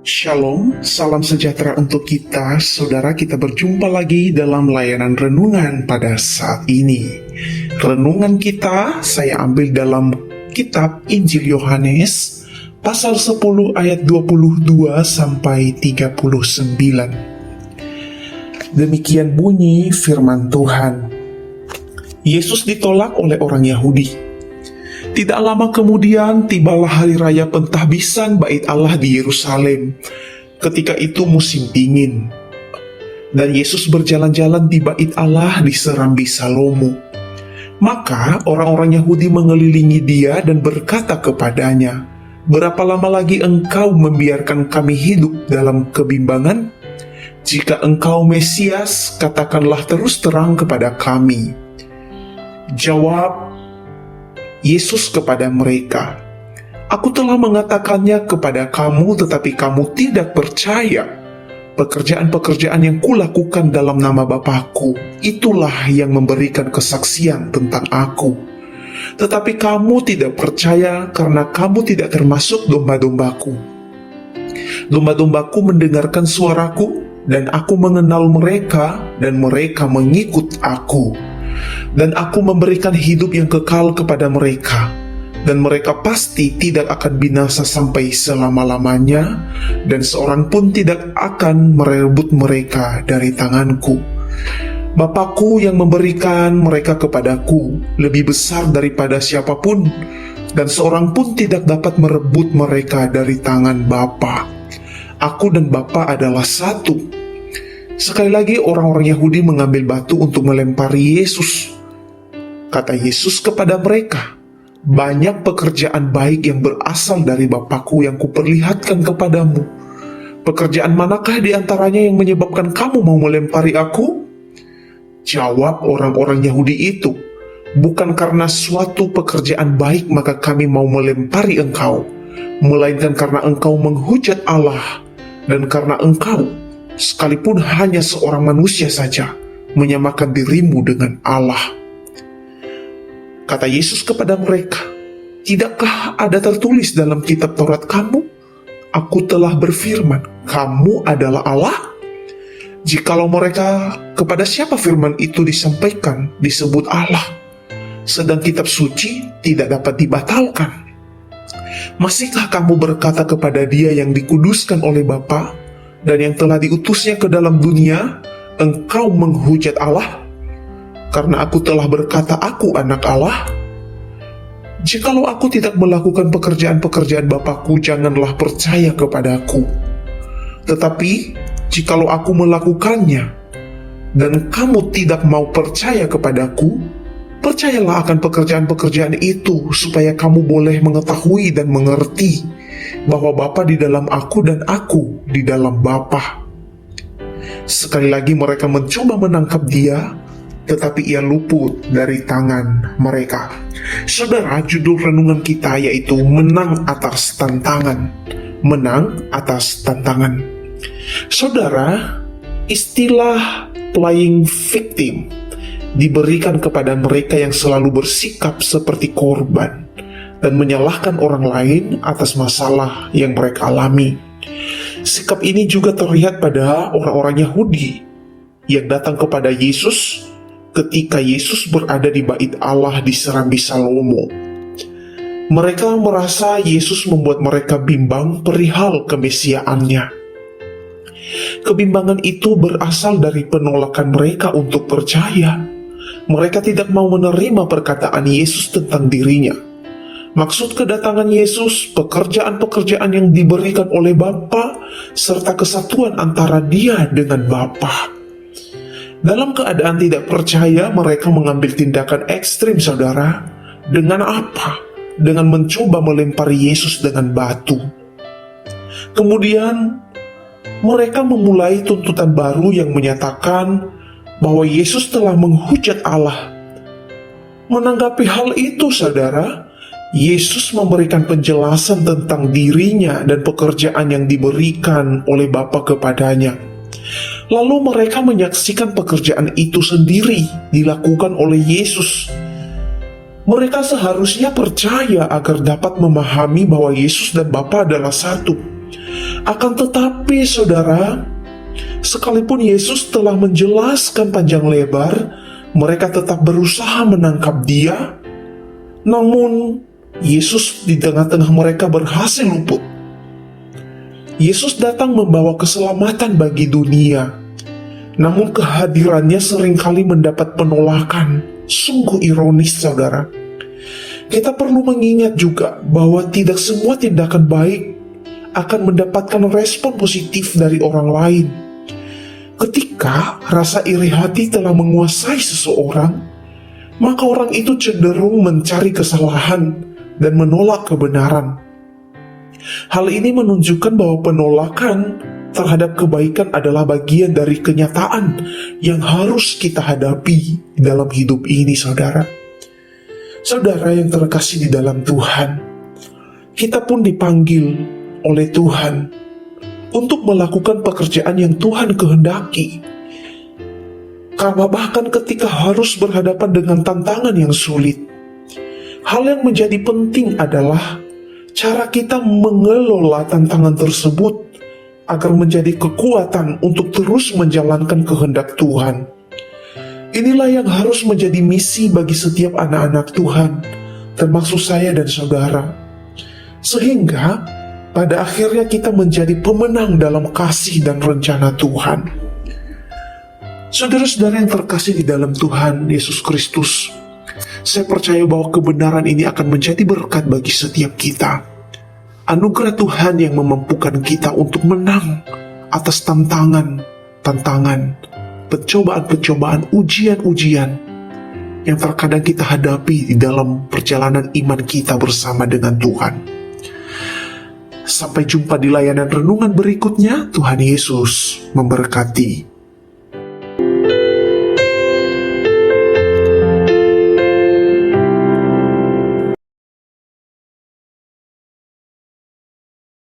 Shalom, salam sejahtera untuk kita, saudara. Kita berjumpa lagi dalam layanan renungan pada saat ini. Renungan kita saya ambil dalam kitab Injil Yohanes, pasal 10 ayat 22 sampai 39. Demikian bunyi firman Tuhan. Yesus ditolak oleh orang Yahudi. Tidak lama kemudian tibalah hari raya pentahbisan Bait Allah di Yerusalem. Ketika itu musim dingin. Dan Yesus berjalan-jalan di Bait Allah di Serambi Salomo. Maka orang-orang Yahudi mengelilingi dia dan berkata kepadanya, "Berapa lama lagi engkau membiarkan kami hidup dalam kebimbangan? Jika engkau Mesias, katakanlah terus terang kepada kami." Jawab Yesus kepada mereka, "Aku telah mengatakannya kepada kamu, tetapi kamu tidak percaya. Pekerjaan-pekerjaan yang kulakukan dalam nama Bapa-Ku, itulah yang memberikan kesaksian tentang Aku. Tetapi kamu tidak percaya karena kamu tidak termasuk domba-dombaku. Domba-dombaku mendengarkan suaraku, dan Aku mengenal mereka, dan mereka mengikut Aku. Dan Aku memberikan hidup yang kekal kepada mereka, dan mereka pasti tidak akan binasa sampai selama-lamanya, dan seorang pun tidak akan merebut mereka dari tanganku. Bapa-Ku yang memberikan mereka kepadaku lebih besar daripada siapapun, dan seorang pun tidak dapat merebut mereka dari tangan Bapa. Aku dan Bapa adalah satu." Sekali lagi orang-orang Yahudi mengambil batu untuk melempari Yesus. Kata Yesus kepada mereka, "Banyak pekerjaan baik yang berasal dari Bapa-Ku yang kuperlihatkan kepadamu. Pekerjaan manakah di antaranya yang menyebabkan kamu mau melempari Aku?" Jawab orang-orang Yahudi itu, "Bukan karena suatu pekerjaan baik maka kami mau melempari engkau, melainkan karena engkau menghujat Allah, dan karena engkau, sekalipun hanya seorang manusia saja, menyamakan dirimu dengan Allah." Kata Yesus kepada mereka, "Tidakkah ada tertulis dalam kitab Taurat kamu? Aku telah berfirman, kamu adalah Allah." Jikalau mereka, kepada siapa firman itu disampaikan, disebut Allah, sedang kitab suci tidak dapat dibatalkan. Masihkah kamu berkata kepada Dia yang dikuduskan oleh Bapa dan yang telah diutusnya ke dalam dunia, engkau menghujat Allah? Karena Aku telah berkata Aku anak Allah? Jikalau Aku tidak melakukan pekerjaan-pekerjaan Bapa-Ku, janganlah percaya kepada-Ku. Tetapi jikalau Aku melakukannya, dan kamu tidak mau percaya kepada-Ku, percayalah akan pekerjaan-pekerjaan itu, supaya kamu boleh mengetahui dan mengerti bahwa Bapa di dalam Aku dan Aku di dalam Bapa. Sekali lagi mereka mencoba menangkap Dia, tetapi Ia luput dari tangan mereka. Saudara, judul renungan kita yaitu Menang Atas Tantangan. Menang atas tantangan. Saudara, istilah playing victim diberikan kepada mereka yang selalu bersikap seperti korban dan menyalahkan orang lain atas masalah yang mereka alami. Sikap ini juga terlihat pada orang-orang Yahudi yang datang kepada Yesus ketika Yesus berada di Bait Allah di Serambi Salomo. Mereka merasa Yesus membuat mereka bimbang perihal kemesiaannya. Kebimbangan itu berasal dari penolakan mereka untuk percaya. Mereka tidak mau menerima perkataan Yesus tentang dirinya. Maksud kedatangan Yesus, pekerjaan-pekerjaan yang diberikan oleh Bapa, serta kesatuan antara Dia dengan Bapa. Dalam keadaan tidak percaya, mereka mengambil tindakan ekstrim, saudara. Dengan apa? Dengan mencoba melempari Yesus dengan batu. Kemudian, mereka memulai tuntutan baru yang menyatakan bahwa Yesus telah menghujat Allah. Menanggapi hal itu, saudara, Yesus memberikan penjelasan tentang dirinya dan pekerjaan yang diberikan oleh Bapa kepadanya. Lalu mereka menyaksikan pekerjaan itu sendiri dilakukan oleh Yesus. Mereka seharusnya percaya agar dapat memahami bahwa Yesus dan Bapa adalah satu. Akan tetapi saudara, sekalipun Yesus telah menjelaskan panjang lebar, mereka tetap berusaha menangkap dia. Namun, Yesus di tengah-tengah mereka berhasil luput. Yesus datang membawa keselamatan bagi dunia. Namun kehadirannya seringkali mendapat penolakan. Sungguh ironis, saudara. Kita perlu mengingat juga bahwa tidak semua tindakan baik akan mendapatkan respon positif dari orang lain. Ketika rasa iri hati telah menguasai seseorang, maka orang itu cenderung mencari kesalahan dan menolak kebenaran. Hal ini menunjukkan bahwa penolakan terhadap kebaikan adalah bagian dari kenyataan yang harus kita hadapi dalam hidup ini, saudara. Saudara yang terkasih di dalam Tuhan, kita pun dipanggil oleh Tuhan untuk melakukan pekerjaan yang Tuhan kehendaki. Karena bahkan ketika harus berhadapan dengan tantangan yang sulit, hal yang menjadi penting adalah cara kita mengelola tantangan tersebut agar menjadi kekuatan untuk terus menjalankan kehendak Tuhan. Inilah yang harus menjadi misi bagi setiap anak-anak Tuhan, termasuk saya dan saudara. Sehingga pada akhirnya kita menjadi pemenang dalam kasih dan rencana Tuhan. Saudara-saudara yang terkasih di dalam Tuhan Yesus Kristus, saya percaya bahwa kebenaran ini akan menjadi berkat bagi setiap kita. Anugerah Tuhan yang memampukan kita untuk menang atas tantangan, pencobaan-pencobaan, ujian-ujian yang terkadang kita hadapi di dalam perjalanan iman kita bersama dengan Tuhan. Sampai jumpa di layanan renungan berikutnya. Tuhan Yesus memberkati.